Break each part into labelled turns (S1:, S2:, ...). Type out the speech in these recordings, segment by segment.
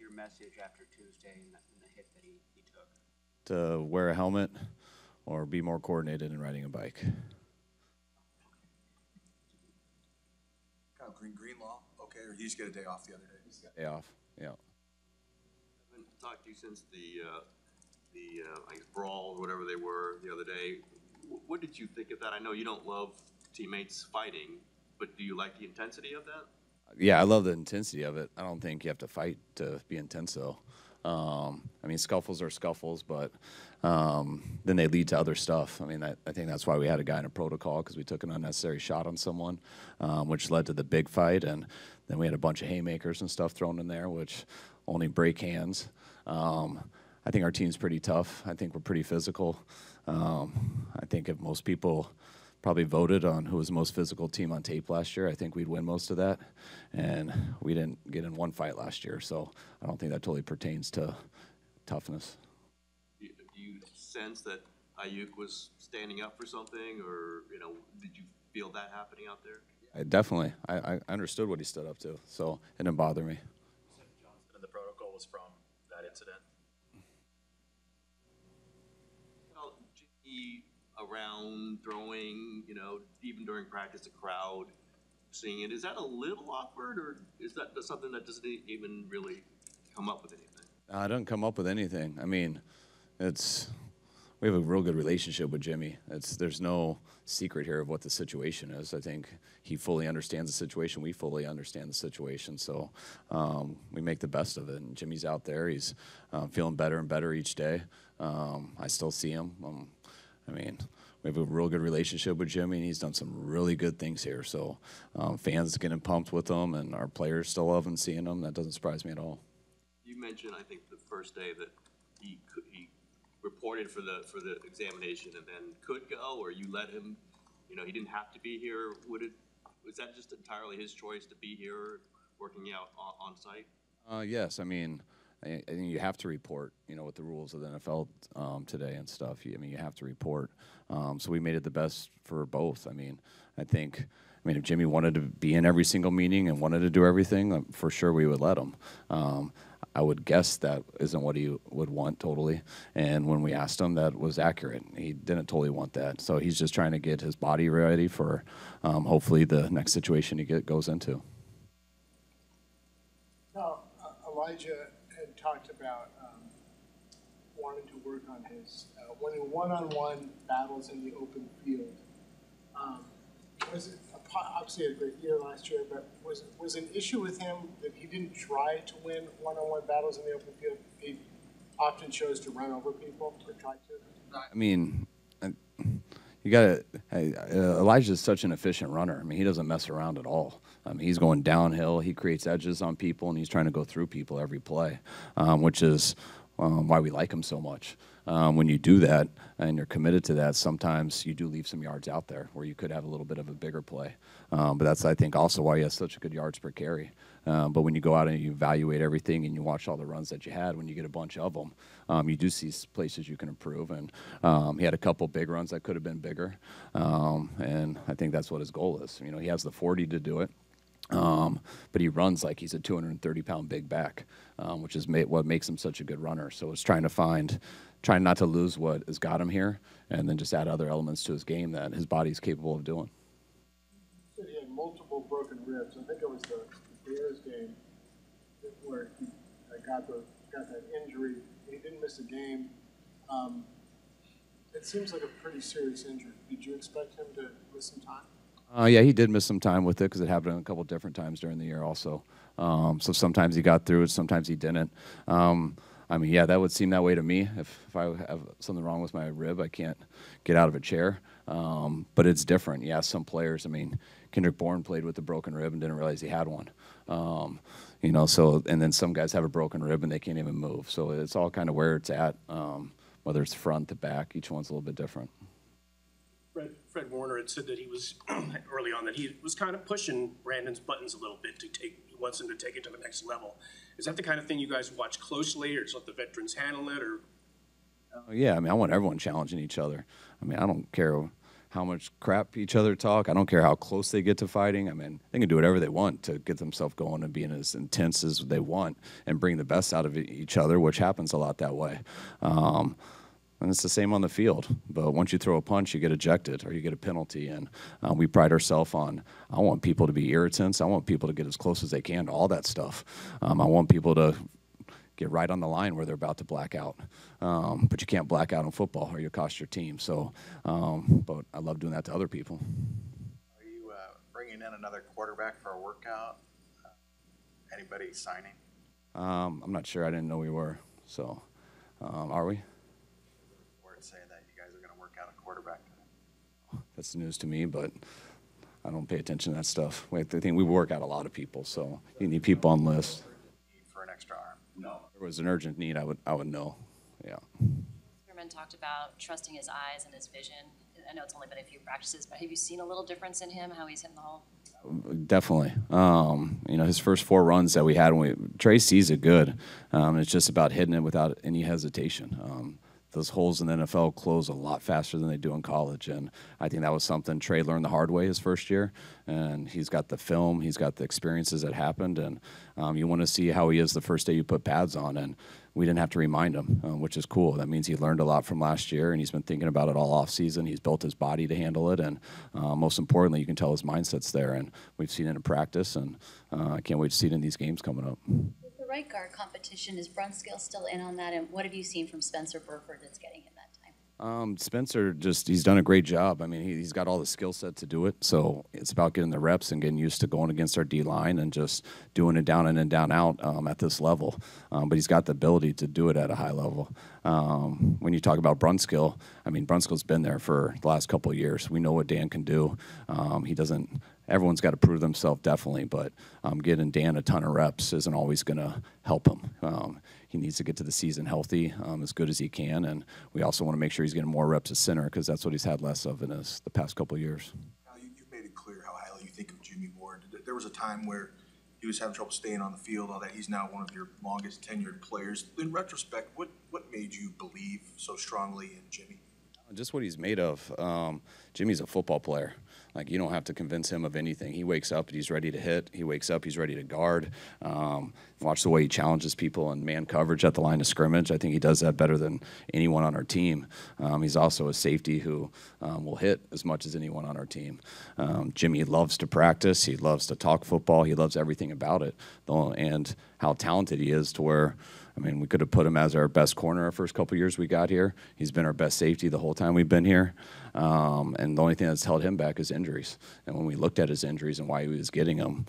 S1: your message after Tuesday and the hit that he took?
S2: To wear a helmet or be more coordinated in riding a bike.
S3: Kyle, Greenlaw, okay, or he just get a day off the other day?
S2: Day off, yeah.
S4: I haven't talked to you since the I guess brawl or whatever they were the other day. What did you think of that? I know you don't love teammates fighting, but do you like the intensity of that?
S2: Yeah, I love the intensity of it. I don't think you have to fight to be intense, though. I mean, scuffles are scuffles, but then they lead to other stuff. I mean, I think that's why we had a guy in a protocol, because we took an unnecessary shot on someone, which led to the big fight. And then we had a bunch of haymakers and stuff thrown in there, which only break hands. I think our team's pretty tough. I think we're pretty physical. I think if most people probably voted on who was the most physical team on tape last year, I think we'd win most of that. And we didn't get in one fight last year, so I don't think that totally pertains to toughness.
S4: Do you sense that Ayuk was standing up for something, or did you feel that happening out there?
S2: Definitely. I understood what he stood up to, so it didn't bother me.
S5: Johnson and the protocol was from that incident.
S4: Well, Jimmy around throwing, even during practice, a crowd seeing it. Is that a little awkward, or is that something that doesn't even really come up with anything?
S2: I don't come up with anything. I mean, we have a real good relationship with Jimmy. There's no secret here of what the situation is. I think he fully understands the situation. We fully understand the situation. So we make the best of it. And Jimmy's out there. He's feeling better and better each day. I still see him. I mean, we have a real good relationship with Jimmy, and he's done some really good things here. So fans getting pumped with him, and our players still loving seeing him. That doesn't surprise me at all.
S4: You mentioned, I think, the first day that he reported for the examination and then could go, or you let him. He didn't have to be here. Was that just entirely his choice to be here, working out on site?
S2: Yes, I mean, I think you have to report, with the rules of the NFL today and stuff. You have to report. So we made it the best for both. I mean, if Jimmy wanted to be in every single meeting and wanted to do everything, for sure we would let him. I would guess that isn't what he would want totally. And when we asked him, that was accurate. He didn't totally want that. So he's just trying to get his body ready for hopefully the next situation he goes into.
S6: Now, Elijah had talked about wanting to work on his winning one-on-one battles in the open field. Was it obviously a great year last year, but was an issue with him that he didn't try to win one-on-one battles in the open field? He often chose to run over people or try to.
S2: I mean, you got to. Elijah's such an efficient runner. I mean, he doesn't mess around at all. I mean, he's going downhill. He creates edges on people, and he's trying to go through people every play, which is why we like him so much. When you do that and you're committed to that, sometimes you do leave some yards out there where you could have a little bit of a bigger play. But that's, I think, also why he has such a good yards per carry. But when you go out and you evaluate everything and you watch all the runs that you had, when you get a bunch of them, you do see places you can improve. And he had a couple big runs that could have been bigger. And I think that's what his goal is. He has the 40 to do it. But he runs like he's a 230-pound big back, which is what makes him such a good runner. So it's trying not to lose what has got him here, and then just add other elements to his game that his body's capable of doing.
S6: So he had multiple broken ribs. I think it was the Bears game where he got that injury. He didn't miss a game. It seems like a pretty serious injury. Did you expect him to miss some time?
S2: Yeah, he did miss some time with it because it happened a couple different times during the year also. So sometimes he got through it, sometimes he didn't. Yeah, that would seem that way to me. If I have something wrong with my rib, I can't get out of a chair. But it's different. You ask some players, Kendrick Bourne played with a broken rib and didn't realize he had one. And then some guys have a broken rib and they can't even move. So it's all kind of where it's at, whether it's front to back. Each one's a little bit different.
S7: Fred Warner had said that he was early on that he was kind of pushing Brandon's buttons a little bit he wants him to take it to the next level. Is that the kind of thing you guys watch closely, or just let the veterans handle it, or?
S2: Yeah, I want everyone challenging each other. I don't care how much crap each other talk. I don't care how close they get to fighting. I mean, they can do whatever they want to get themselves going and being as intense as they want and bring the best out of each other, which happens a lot that way. And it's the same on the field. But once you throw a punch, you get ejected or you get a penalty. And we pride ourselves on, I want people to be irritants. I want people to get as close as they can to all that stuff. I want people to get right on the line where they're about to black out. But you can't black out in football or you'll cost your team. So, but I love doing that to other people.
S8: Are you bringing in another quarterback for a workout? Anybody signing?
S2: I'm not sure. I didn't know we were. So, are we?
S8: Word saying that you guys are going to work out a quarterback.
S2: That's news to me, but I don't pay attention to that stuff. I think we work out a lot of people, so you need people on lists.
S8: Need for an extra arm? No.
S2: If there was an urgent need, I would know. Yeah.
S9: Zimmerman talked about trusting his eyes and his vision. I know it's only been a few practices, but have you seen a little difference in him, how he's hitting the hole?
S2: Definitely. His first 4 runs that we had, Trey sees it good. It's just about hitting it without any hesitation. Those holes in the NFL close a lot faster than they do in college, and I think that was something Trey learned the hard way his first year, and he's got the film, he's got the experiences that happened, and you want to see how he is the first day you put pads on, and we didn't have to remind him, which is cool. That means he learned a lot from last year, and he's been thinking about it all off season. He's built his body to handle it, and most importantly, you can tell his mindset's there, and we've seen it in practice, and I can't wait to see it in these games coming up.
S10: The right guard competition, is Brunskill still in on that, and what have you seen from Spencer Burford that's getting him that time?
S2: Spencer he's done a great job. I mean, he's got all the skill set to do it, so it's about getting the reps and getting used to going against our D-line and just doing it down in and down out at this level. But he's got the ability to do it at a high level. When you talk about Brunskill, I mean, Brunskill's been there for the last couple of years. We know what Dan can do. Everyone's got to prove themselves, definitely, but getting Dan a ton of reps isn't always going to help him. He needs to get to the season healthy, as good as he can, and we also want to make sure he's getting more reps at center because that's what he's had less of in the past couple of years.
S3: You've made it clear how highly you think of Jimmy Ward. There was a time where he was having trouble staying on the field, all that. He's now one of your longest tenured players. In retrospect, what made you believe so strongly in Jimmy?
S2: Just what he's made of. Jimmy's a football player. Like, you don't have to convince him of anything. He wakes up and he's ready to hit. He wakes up, he's ready to guard. Watch the way he challenges people in man coverage at the line of scrimmage. I think he does that better than anyone on our team. He's also a safety who will hit as much as anyone on our team. Jimmy loves to practice. He loves to talk football. He loves everything about it. And how talented he is to where, I mean, we could have put him as our best corner our first couple of years we got here. He's been our best safety the whole time we've been here. And the only thing that's held him back is injuries. And when we looked at his injuries and why he was getting them,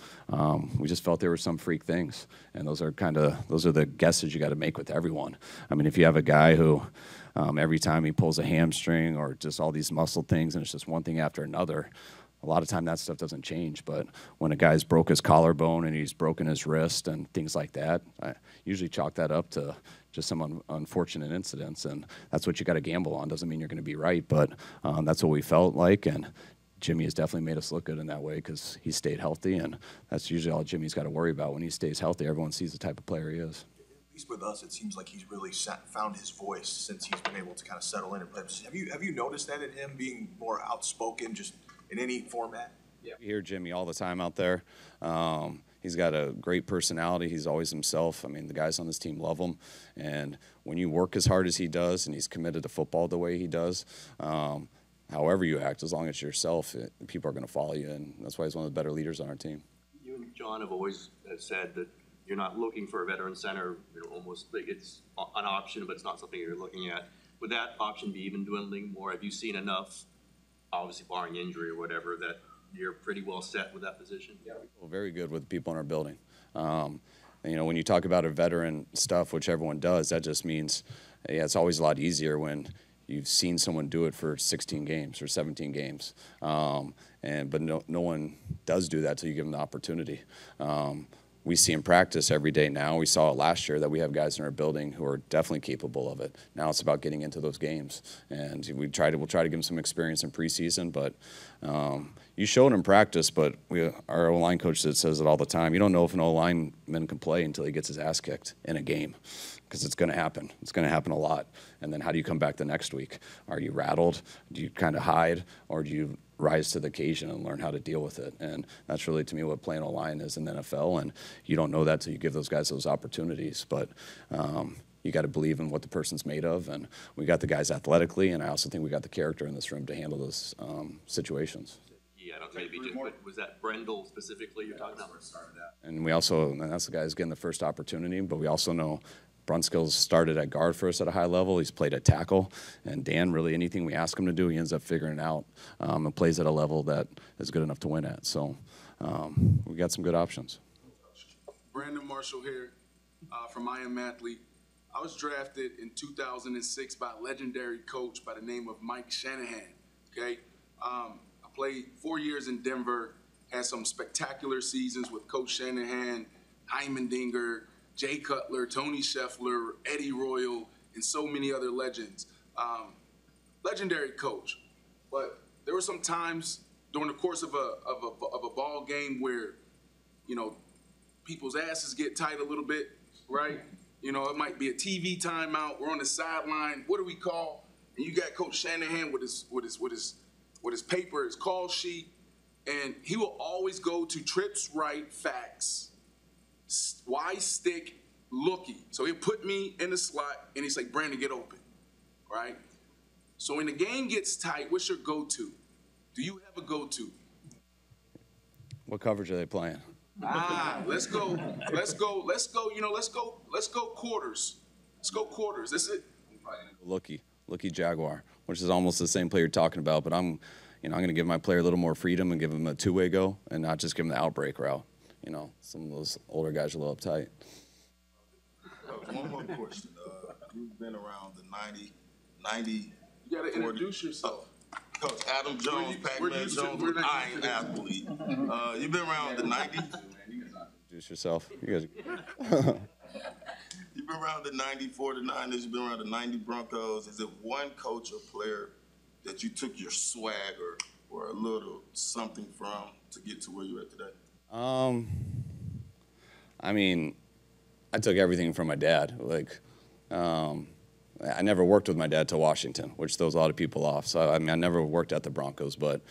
S2: we just felt there were some freak things. And those are the guesses you got to make with everyone. I mean, if you have a guy who every time he pulls a hamstring or just all these muscle things and it's just one thing after another, a lot of time that stuff doesn't change, but when a guy's broke his collarbone and he's broken his wrist and things like that, I usually chalk that up to just some unfortunate incidents, and that's what you got to gamble on. Doesn't mean you're going to be right, but that's what we felt like, and Jimmy has definitely made us look good in that way because he stayed healthy, and that's usually all Jimmy's got to worry about. When he stays healthy, everyone sees the type of player he is.
S3: At least with us, it seems like he's really found his voice since he's been able to kind of settle in and play. Have you noticed that in him being more outspoken, just in any format?
S2: Yeah, we hear Jimmy all the time out there. He's got a great personality. He's always himself. I mean, the guys on this team love him. And when you work as hard as he does and he's committed to football the way he does, however you act, as long as you're yourself, people are going to follow you. And that's why he's one of the better leaders on our team.
S4: You and John have always said that you're not looking for a veteran center, almost like it's an option, but it's not something you're looking at. Would that option be even dwindling more? Have you seen enough, obviously barring injury or whatever, that you're pretty well set with that position?
S2: Yeah, we feel very good with the people in our building. When you talk about a veteran stuff, which everyone does, that just means, it's always a lot easier when you've seen someone do it for 16 games or 17 games. But no one does do that till you give them the opportunity. We see in practice every day now. We saw it last year that we have guys in our building who are definitely capable of it. Now it's about getting into those games, and we'll try to give them some experience in preseason. But you show it in practice, but our O-line coach says it all the time. You don't know if an O-lineman can play until he gets his ass kicked in a game, because it's going to happen. It's going to happen a lot. And then how do you come back the next week? Are you rattled? Do you kind of hide? Or do you rise to the occasion and learn how to deal with it? And that's really, to me, what playing O-line is in the NFL. And you don't know that till you give those guys those opportunities. But you got to believe in what the person's made of. And we got the guys athletically, and I also think we got the character in this room to handle those situations.
S4: Yeah, I don't maybe just, but was that Brendel specifically you're talking about?
S2: And we also, and that's the guy who's getting the first opportunity, but we also know Brunskill's started at guard for us at a high level. He's played at tackle. And Dan, really anything we ask him to do, he ends up figuring it out and plays at a level that is good enough to win at. So we got some good options.
S11: Brandon Marshall here from I Am Athlete. I was drafted in 2006 by a legendary coach by the name of Mike Shanahan, okay? I played 4 years in Denver, had some spectacular seasons with Coach Shanahan, Heimendinger, Jay Cutler, Tony Scheffler, Eddie Royal, and so many other legends. Legendary coach. But there were some times during the course of a ball game where, you know, people's asses get tight a little bit, right? You know, it might be a TV timeout. We're on the sideline. What do we call? And you got Coach Shanahan with his paper, his call sheet, and he will always go to trips right facts. Why stick looky? So he'll put me in the slot, and he's like, Brandon, get open, right? So when the game gets tight, what's your go-to? Do you have a go-to?
S2: What coverage are they playing?
S11: Let's go, you know, let's go quarters. Let's go quarters. That's it.
S2: Looky Jaguar, which is almost the same play you're talking about, but I'm going to give my player a little more freedom and give him a two-way go and not just give him the outbreak route. You know, some of those older guys are a little uptight.
S3: One more question. You've been around the 90.
S11: You got to introduce yourself.
S3: Coach Adam Jones, Pac-Man Jones, I Am Athlete. You've been around the 90.
S2: Introduce yourself. You guys.
S3: You've been around the 94 to 90s. You've been around the 90 Broncos. Is it one coach or player that you took your swag or a little something from to get to where you're at today?
S2: I mean, I took everything from my dad. Like, I never worked with my dad to Washington, which throws a lot of people off. So, I mean, I never worked at the Broncos, but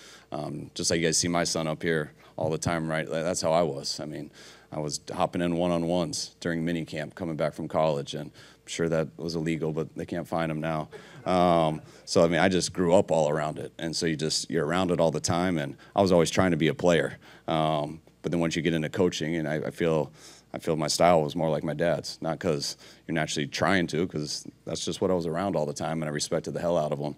S2: just like you guys see my son up here all the time, right? That's how I was. I mean, I was hopping in one-on-ones during minicamp coming back from college, and I'm sure that was illegal, but they can't find them now. So, I mean, I just grew up all around it, and so you're around it all the time, and I was always trying to be a player. But then once you get into coaching, and I feel my style was more like my dad's, not because you're naturally trying to, because that's just what I was around all the time, and I respected the hell out of them.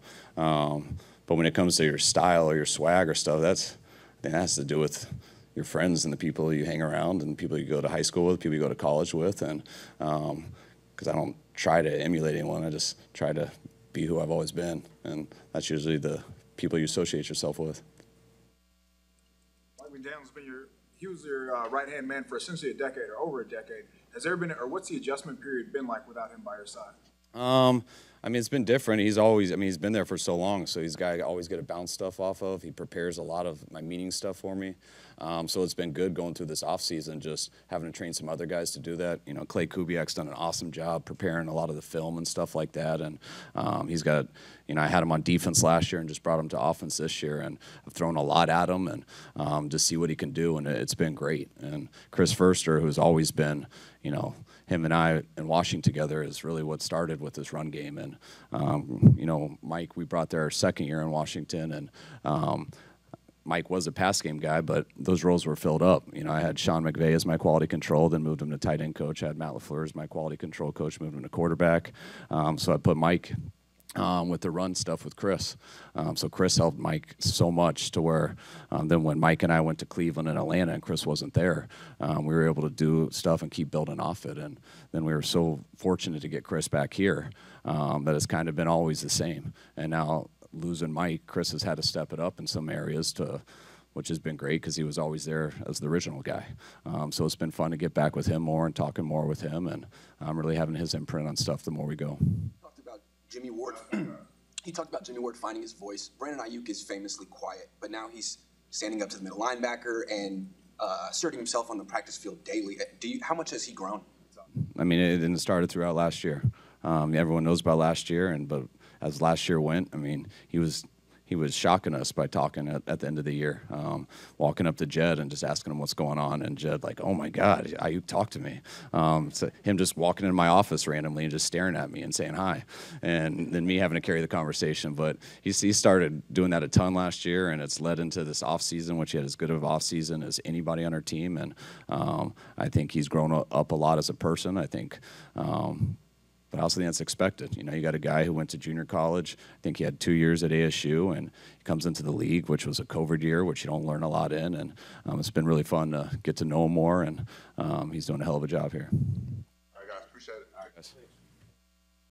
S2: But when it comes to your style or your swag or stuff, I think that has to do with your friends and the people you hang around and the people you go to high school with, people you go to college with, and because I don't try to emulate anyone, I just try to be who I've always been, and that's usually the people you associate yourself with.
S12: Mike McDaniel's he was your right-hand man for essentially a decade or over a decade. Has there been, or what's the adjustment period been like without him by your side?
S2: I mean, it's been different. He's been there for so long, so he's a guy I always get to bounce stuff off of. He prepares a lot of my meeting stuff for me. So it's been good going through this offseason, just having to train some other guys to do that. You know, Clay Kubiak's done an awesome job preparing a lot of the film and stuff like that. And he's got, you know, I had him on defense last year and just brought him to offense this year. And I've thrown a lot at him and just see what he can do. And it's been great. And Chris Furster, who's always been, you know, him and I and washing together is really what started with this run game. And, you know, Mike, we brought there our second year in Washington, and Mike was a pass game guy, but those roles were filled up. You know, I had Sean McVay as my quality control, then moved him to tight end coach. I had Matt LaFleur as my quality control coach, moved him to quarterback. So I put Mike with the run stuff with Chris. So Chris helped Mike so much to where then when Mike and I went to Cleveland and Atlanta and Chris wasn't there, we were able to do stuff and keep building off it. And then we were so fortunate to get Chris back here that it's kind of been always the same. And now losing Mike, Chris has had to step it up in some areas which has been great because he was always there as the original guy. So it's been fun to get back with him more and talking more with him, and really having his imprint on stuff the more we go.
S13: Jimmy Ward, he talked about Jimmy Ward finding his voice. Brandon Ayuk is famously quiet, but now he's standing up to the middle linebacker and asserting himself on the practice field daily. How much has he grown?
S2: I mean, it started throughout last year. Everyone knows about last year, but as last year went, I mean, he was shocking us by talking at the end of the year, walking up to Jed and just asking him what's going on, and Jed like, oh my God, Ayuk, talk to me. So him just walking into my office randomly and just staring at me and saying hi, and then me having to carry the conversation. But he started doing that a ton last year, and it's led into this offseason, which he had as good of offseason as anybody on our team, and I think he's grown up a lot as a person. I think. But I also think that's expected. You know, you got a guy who went to junior college. I think he had 2 years at ASU, and he comes into the league, which was a COVID year, which you don't learn a lot in. And it's been really fun to get to know him more, and he's doing a hell of a job here.